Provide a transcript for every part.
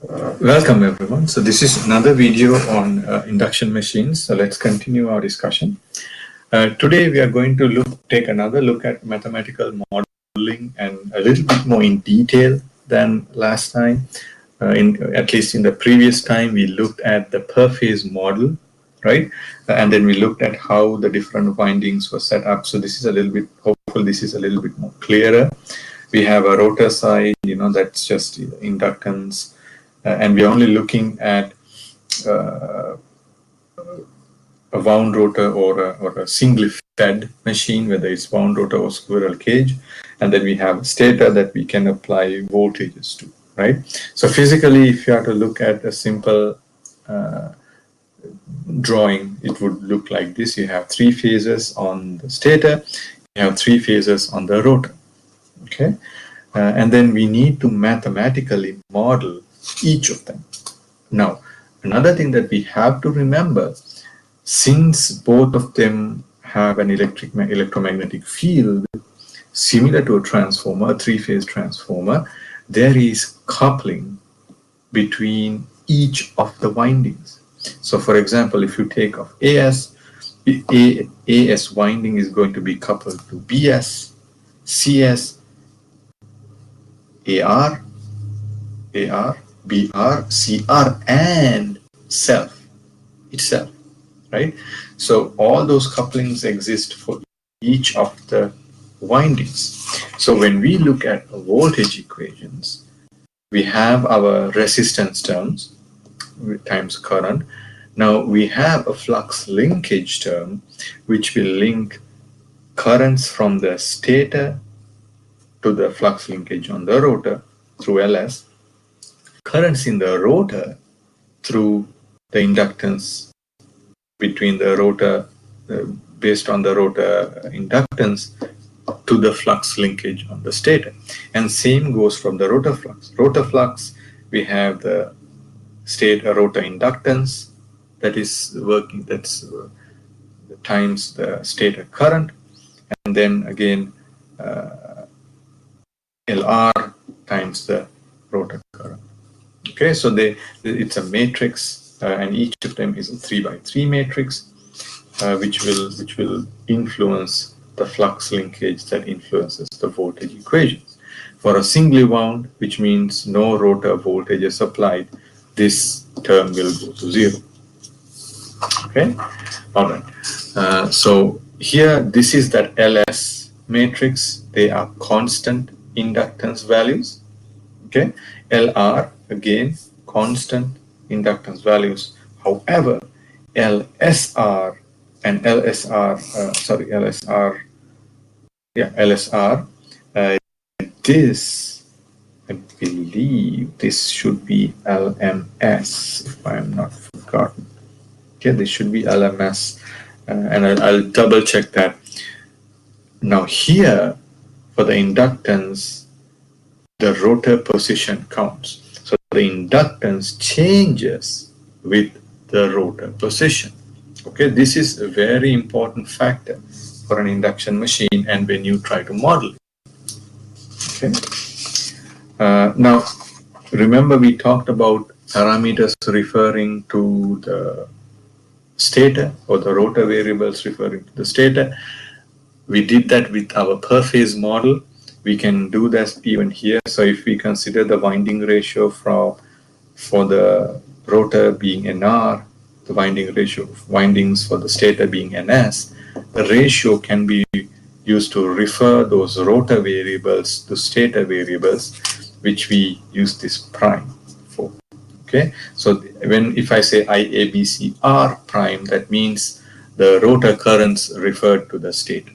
Welcome everyone. So this is another video on induction machines. So let's continue our discussion. Today we are going to take another look at mathematical modeling and a little bit more in detail than last time. At least in the previous time we looked at the per phase model, right? And then we looked at how the different windings were set up. So this is a little bit, hopefully this is a little bit more clearer. We have a rotor side, that's just inductance. And we're only looking at a wound rotor or a singly fed machine, whether it's wound rotor or squirrel cage. And then we have stator that we can apply voltages to, right? So physically, if you have to look at a simple drawing, it would look like this. You have three phases on the stator, you have three phases on the rotor, okay? And then we need to mathematically model each of them. Now, another thing that we have to remember, since both of them have an electromagnetic field similar to a transformer, a three-phase transformer, there is coupling between each of the windings. So for example, if you take of AS winding is going to be coupled to BS, CS, AR, BR, CR, and self itself, right? So all those couplings exist for each of the windings. So when we look at voltage equations, we have our resistance terms times current. Now we have a flux linkage term which will link currents from the stator to the flux linkage on the rotor through LS, currents in the rotor through the inductance between the rotor, based on the rotor inductance, to the flux linkage on the stator. And same goes from the rotor flux. Rotor flux, we have the stator rotor inductance that is working, that's times the stator current, and then again LR times the rotor current. Okay, so it's a matrix, and each of them is a 3x3 matrix, which will influence the flux linkage that influences the voltage equations. For a singly wound, which means no rotor voltage is applied, this term will go to 0. Okay, all right. So here, this is that LS matrix. They are constant inductance values. Okay, LR again constant inductance values. However, LSR and LSR, this, I believe this should be LMS, if I am not forgotten. Okay, this should be LMS, and I'll double check that. Now here, for the inductance, the rotor position counts. So the inductance changes with the rotor position. Okay, this is a very important factor for an induction machine and when you try to model it. Okay. Now, remember we talked about parameters referring to the stator or the rotor variables referring to the stator. We did that with our per phase model. We can do that even here. So if we consider the winding ratio for the rotor being NR, the winding ratio of windings for the stator being NS, the ratio can be used to refer those rotor variables to stator variables, which we use this prime for. Okay, so if I say IABCR prime, that means the rotor currents referred to the stator.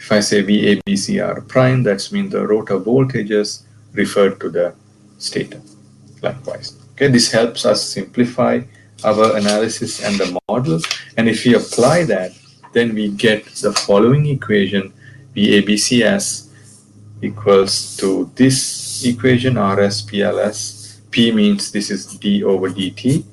If I say VABCR prime, that means the rotor voltages referred to the stator. Likewise. Okay, this helps us simplify our analysis and the model. And if we apply that, then we get the following equation: VABCS equals to this equation, RS PLS. P means this is d over dt.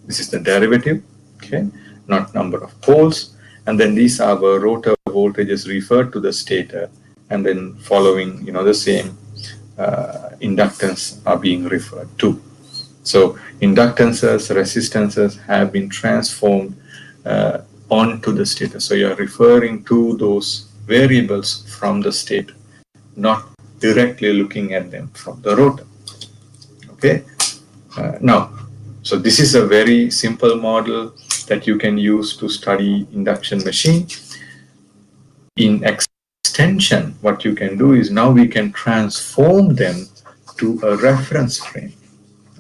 This is the derivative, okay, not number of poles. And then these are our rotor voltages referred to the stator, and then following, the same inductance are being referred to. So inductances, resistances have been transformed onto the stator. So you're referring to those variables from the stator, not directly looking at them from the rotor. Okay. Now, so this is a very simple model that you can use to study induction machine. In extension, what you can do is now we can transform them to a reference frame.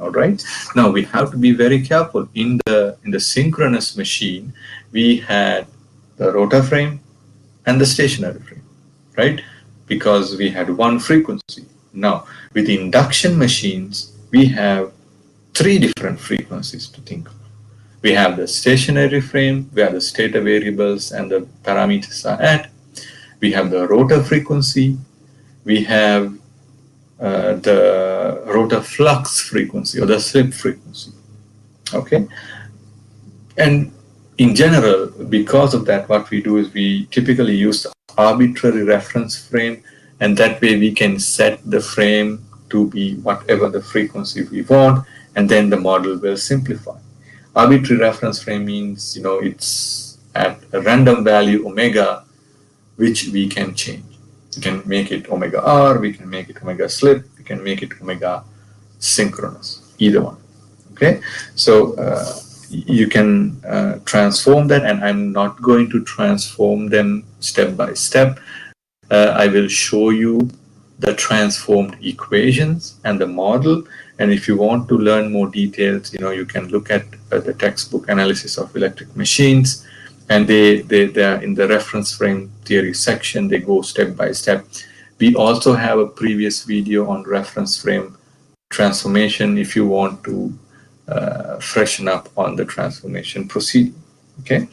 All right. Now we have to be very careful. In the synchronous machine, we had the rotor frame and the stationary frame, right? Because we had one frequency. Now with induction machines, we have three different frequencies to think of. We have the stationary frame, where the stator variables and the parameters are at. We have the rotor frequency. We have the rotor flux frequency or the slip frequency. Okay. And in general, because of that, what we do is we typically use the arbitrary reference frame, and that way we can set the frame to be whatever the frequency we want, and then the model will simplify. Arbitrary reference frame means, it's at a random value omega, which we can change. We can make it omega r, we can make it omega slip, we can make it omega synchronous, either one. Okay, so you can transform that, and I'm not going to transform them step by step. I will show you the transformed equations and the model, and if you want to learn more details, you can look at the textbook Analysis of Electric Machines, and they are in the reference frame theory section. They go step by step. We also have a previous video on reference frame transformation if you want to freshen up on the transformation procedure. Okay.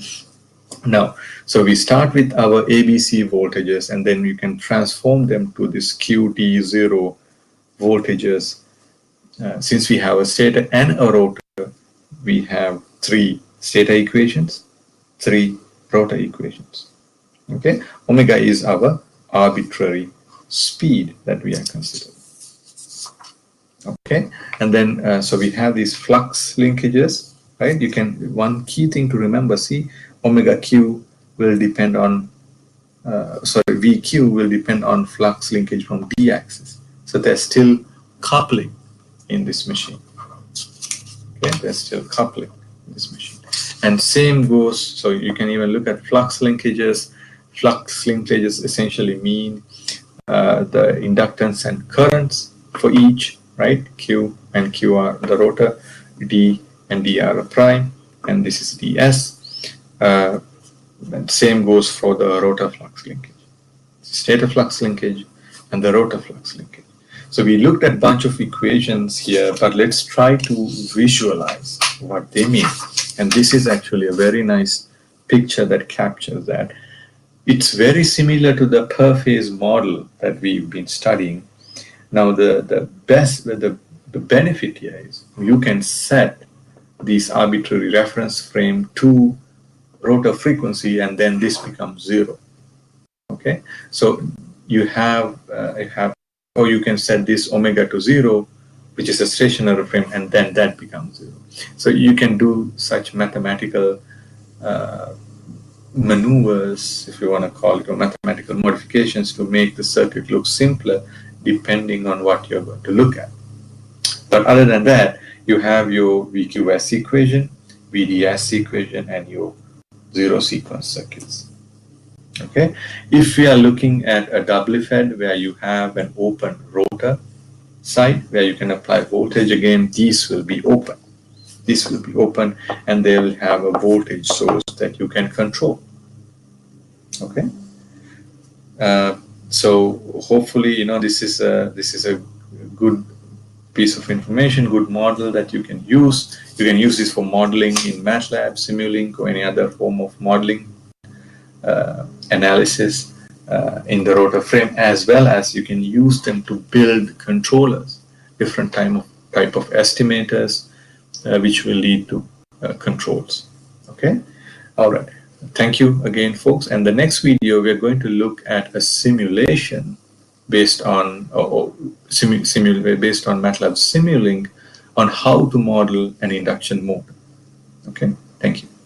Now, so we start with our ABC voltages, and then you can transform them to this QD0 voltages. Since we have a stator and a rotor, we have three stator equations, three rotor equations. Okay, omega is our arbitrary speed that we are considering. Okay, and then so we have these flux linkages, right? One key thing to remember, see, omega q will depend on VQ will depend on flux linkage from D axis. So there's still coupling in this machine. Okay, there's still coupling in this machine. And same goes, so you can even look at flux linkages. Flux linkages essentially mean the inductance and currents for each, right? Q and Q are the rotor, D and D are a prime, and this is DS. And same goes for the rotor flux linkage, stator flux linkage, and the rotor flux linkage. So we looked at a bunch of equations here, but let's try to visualize what they mean. And this is actually a very nice picture that captures that. It's very similar to the per phase model that we've been studying. Now the benefit here is you can set these arbitrary reference frame to rotor frequency, and then this becomes 0. Okay, so you or you can set this omega to 0, which is a stationary frame, and then that becomes 0. So you can do such mathematical maneuvers, if you want to call it, or mathematical modifications to make the circuit look simpler depending on what you're going to look at. But other than that, you have your VQS equation, VDS equation, and your zero sequence circuits. Okay, if we are looking at a doubly fed where you have an open rotor side where you can apply voltage, again these will be open. This will be open, and they will have a voltage source that you can control. Okay, so hopefully this is a good piece of information, good model that you can use. You can use this for modeling in MATLAB, Simulink, or any other form of modeling analysis in the rotor frame, as well as you can use them to build controllers, different type of estimators, which will lead to controls. Okay, all right. Thank you again, folks. And the next video, we're going to look at a simulation based on based on MATLAB Simulink on how to model an induction mode. Okay, thank you.